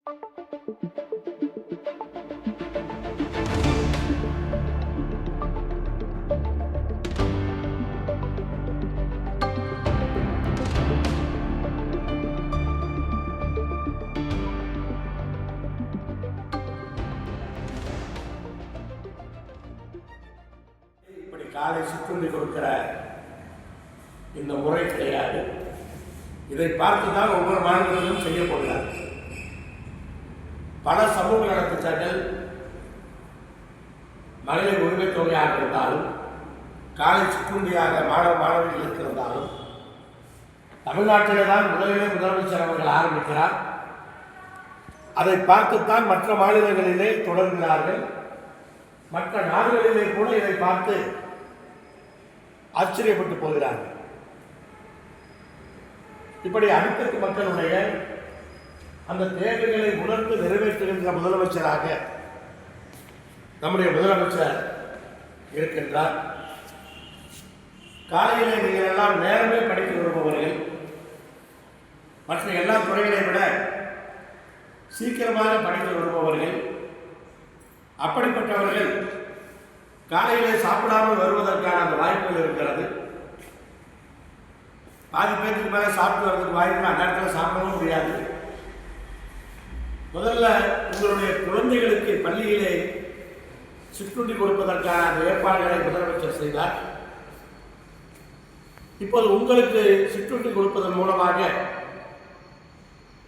காலை சிற்றுண்டி கொடுக்கிற இந்த முறை கிடையாது. இதை பார்த்துதான் ஒவ்வொரு மாநிலத்திலும் செய்யப்படுகிறார். பல சமூக நலத்திட்டங்கள் மகளிர் உரிமை தொகையாக இருந்தாலும், காலை சிற்றுண்டியாக மாணவர்களுக்கு இருந்தாலும், தமிழ்நாட்டிலே தான் முதலமைச்சர் அவர்கள் ஆரம்பிக்கிறார். அதை பார்த்துத்தான் மற்ற மாநிலங்களிலே தொடர்கிறார்கள். மற்ற நாடுகளிலே கூட இதை பார்த்து ஆச்சரியப்பட்டு போகிறார்கள். இப்படி அடித்தட்டு மக்களுடைய அந்த தேவைகளை உணர்ந்து நிறைவேற்றுகின்ற முதலமைச்சராக நம்முடைய முதலமைச்சர் இருக்கின்றார். காலையிலே நீங்கள் எல்லாம் நேரமே படிக்க விரும்புபவர்கள், மற்ற எல்லா துறைகளை விட சீக்கிரமாக படிக்க விரும்புபவர்கள். அப்படிப்பட்டவர்கள் காலையிலே சாப்பிடாமல் வருவதற்கான அந்த வாய்ப்புகள் இருக்கிறது. பாதி பேருக்கு மேலே சாப்பிட்டு வருவதற்கு வாய்ப்பு, அந்த இடத்துல சாப்பிடவும் முடியாது. முதல்ல உங்களுடைய குழந்தைகளுக்கு பள்ளியிலே சிற்றுண்டி கொடுப்பதற்கான அந்த ஏற்பாடுகளை முதலமைச்சர் செய்தார். இப்போது உங்களுக்கு சிற்றுண்டி கொடுப்பதன் மூலமாக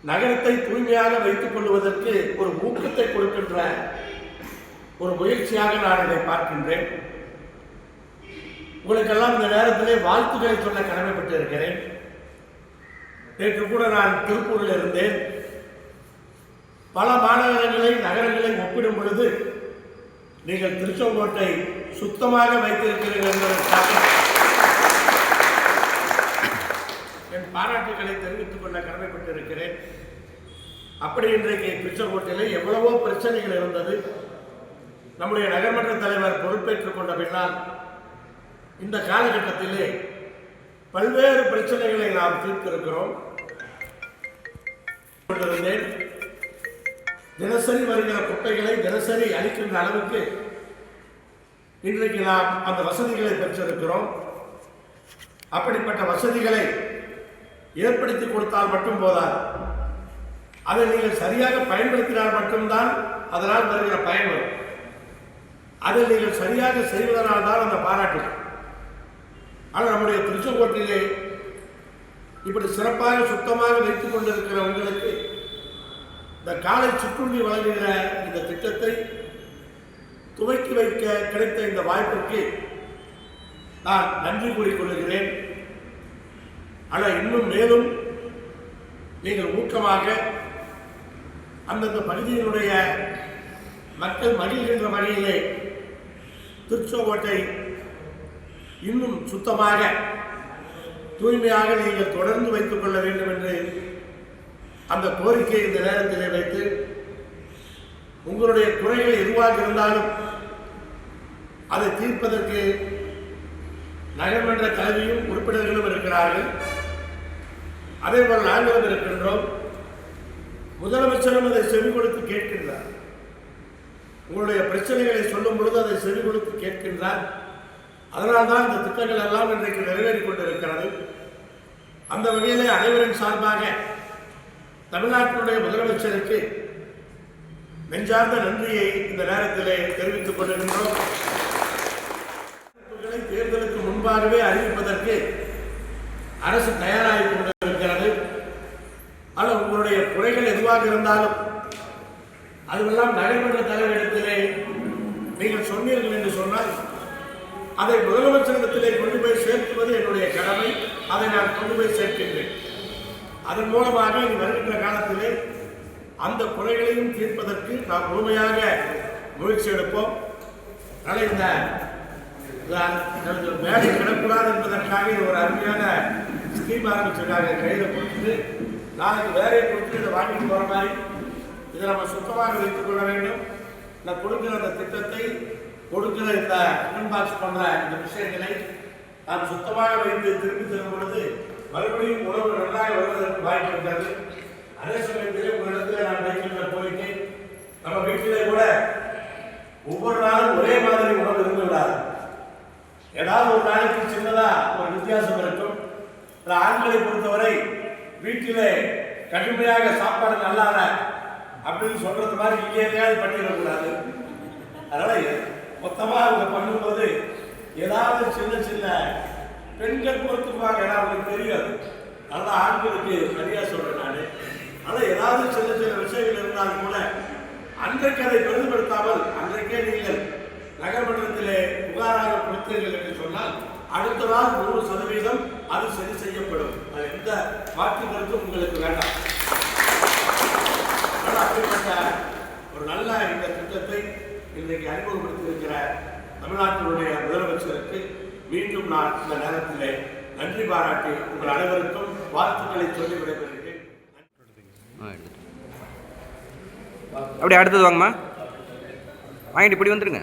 நகரத்தை தூய்மையாக வைத்துக் கொள்வதற்கு ஒரு ஊக்கத்தை கொடுக்கின்ற ஒரு முயற்சியாக நான் இதை பார்க்கின்றேன். உங்களுக்கெல்லாம் இந்த நேரத்திலே வாழ்த்துக்களை சொல்ல கடமைப்பட்டு இருக்கிறேன். நேற்று கூட நான் திருப்பூரில் இருந்தேன். பல மாநகரங்களை நகரங்களை ஒப்பிடும் பொழுது நீங்கள் திருச்செங்கோட்டை சுத்தமாக வைத்திருக்கிறீர்கள் என்பதற்காக என் பாராட்டுகளை தெரிவித்துக் கொள்ள கடமைப்பட்டு இருக்கிறேன். அப்படி இன்றைக்கு திருச்செங்கோட்டிலே எவ்வளவோ பிரச்சனைகள் இருந்தது. நம்முடைய நகர்மன்ற தலைவர் பொறுப்பேற்றுக் கொண்ட பின்னால் இந்த காலகட்டத்திலே பல்வேறு பிரச்சனைகளை நாம் தீர்த்திருக்கிறோம். தினசரி வருகிற குப்பைகளை தினசரி அளிக்கின்ற அளவுக்கு இன்றைக்கு நாம் அந்த வசதிகளை பெற்றிருக்கிறோம். அப்படிப்பட்ட வசதிகளை ஏற்படுத்தி கொடுத்தால் மட்டும் போதாது, அதை நீங்கள் சரியாக பயன்படுத்தினால் மட்டும்தான் அதனால் வருகிற பயன் வரும். அதை நீங்கள் சரியாக செய்வதனால் தான் அந்த பாராட்டுகள். ஆனால் நம்முடைய திருச்செங்கோட்டிலே இப்படி சிறப்பாக சுத்தமாக வைத்துக் கொண்டிருக்கிற உங்களுக்கு இந்த காலை சிற்றுண்டி வழங்குகிற இந்த திட்டத்தை துவக்கி வைக்க கிடைத்த இந்த வாய்ப்பிற்கு நான் நன்றி கூறிக்கொள்கிறேன். ஆனால் இன்னும் மேலும் நீங்கள் ஊக்கமாக அந்தந்த பகுதியினுடைய மக்கள் மகிழ்கின்ற வகையிலே திருச்செங்கோட்டை இன்னும் சுத்தமாக தூய்மையாக நீங்கள் தொடர்ந்து வைத்துக் கொள்ள வேண்டும் என்று அந்த கோரிக்கையை இந்த நேரத்திலே வைத்து, உங்களுடைய குறைகள் எதுவாக இருந்தாலும் அதை தீர்ப்பதற்கு நகர்மன்ற தலைவியும் உறுப்பினர்களும் இருக்கிறார்கள். அதேபோல் நாங்களும் இருக்கின்றோம். முதலமைச்சரும் அதை செவி கொடுத்து கேட்கின்றார். உங்களுடைய பிரச்சனைகளை சொல்லும் பொழுது அதை செவி கொடுத்து கேட்கின்றார். அதனால்தான் இந்த திட்டங்கள் எல்லாம் இன்றைக்கு நிறைவேறிக் கொண்டிருக்கிறது. அந்த வகையிலே அனைவரின் சார்பாக தமிழ்நாட்டினுடைய முதலமைச்சருக்கு நெஞ்சார்ந்த நன்றியை இந்த நேரத்திலே தெரிவித்துக் கொள்கின்றோம். தேர்தலுக்கு முன்பாகவே அறிவிப்பதற்கு அரசு தயாராகி கொண்டிருக்கிறது. ஆனால் உங்களுடைய குறைகள் எதுவாக இருந்தாலும் அதுவெல்லாம் நகர்மன்ற தலைவரிடத்திலே நீங்கள் சொன்னீர்கள் என்று சொன்னால் அதை முதலமைச்சரிடத்திலே கொண்டு போய் சேர்த்துவது என்னுடைய கடமை. அதை நான் கொண்டு போய் சேர்க்கின்றேன். அதன் மூலமாக இனி வருகின்ற காலத்திலே அந்த குறைகளையும் தீர்ப்பதற்கு நாம் முழுமையாக முயற்சி எடுப்போம். அதனால் இந்த வேலை கிடக்கூடாது என்பதற்காக ஒரு அருமையான ஸ்கீம் ஆரம்பிச்சிருக்காங்க. கையில் கொடுத்துட்டு நாளைக்கு வேலையை கொடுத்துட்டு இதை வாங்கிட்டு போகிற மாதிரி இதை நம்ம சுத்தமாக வைத்துக் கொள்ள வேண்டும். நான் கொடுக்கிற அந்த திட்டத்தை கொடுக்கிற இந்த டிஃபன் பாக்ஸ் பண்ணுற இந்த விஷயங்களை நாம் சுத்தமாக வைத்து திருப்பி தரும் பொழுது மறுபடியும் உணவு நன்றாக வருவதற்கு வாய்ப்பு இருக்கிறது. அதே சமயத்திலே ஒரு இடத்துல நான் வைக்கின்ற வீட்டிலே கூட ஒவ்வொரு நாளும் ஒரே மாதிரி உணவு இருந்து விடாது. ஏதாவது ஒரு நாளைக்கு சின்னதா ஒரு வித்தியாசம் இருக்கும். ஆண்களை பொறுத்தவரை வீட்டிலே கடுமையாக சாப்பாடு நல்லால அப்படின்னு சொல்றது மாதிரி இங்கே எதையாவது பண்ணிடக்கூடாது. அதனால மொத்தமா அவங்க பண்ணும்போது ஏதாவது சின்ன சின்ன பெண்கள் பொறுத்துக்குவாங்க, ஏன்னா அவங்களுக்கு தெரியாது. அதனால ஆண்களுக்கு சரியா சொல்றேன் நான். ஆனால் ஏதாவது சின்ன சின்ன விஷயங்கள் இருந்தாலும் கூட அன்றைக்கு அதை பெரிதுபடுத்தாமல் அன்றைக்கே நீங்கள் நகர்மன்றத்திலே புகாராக கொடுத்தீர்கள் என்று சொன்னால் அடுத்த நாள் 100% அது சரி செய்யப்படும். அது எந்த மாற்று கருத்தும் உங்களுக்கு வேண்டாம். அப்படிப்பட்ட ஒரு நல்ல இந்த திட்டத்தை இன்றைக்கு அறிமுகப்படுத்தியிருக்கிற தமிழ்நாட்டினுடைய முதலமைச்சருக்கு மீண்டும் நான் இந்த நேரத்திலே நன்றி பாராட்டி உங்கள் அனைவருக்கும் வாழ்த்துக்களை சொல்லி விடைபெறுகிறேன். அப்படியே அடுத்தது வாங்கம்மா, வாங்கிட்டு இப்படி வந்துருங்க.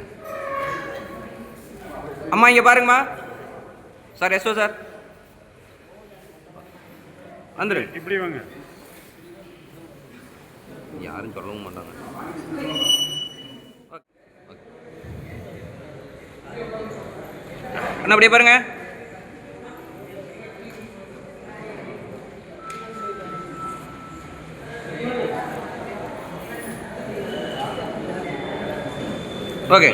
அம்மா இங்கே பாருங்கம்மா. சார் எஸ்ஓ சார் வந்துரு, இப்படி வாங்க. யாரும் சொல்லவும் மாட்டாங்க. அண்ணா அப்படியே பாருங்க. ஓகே.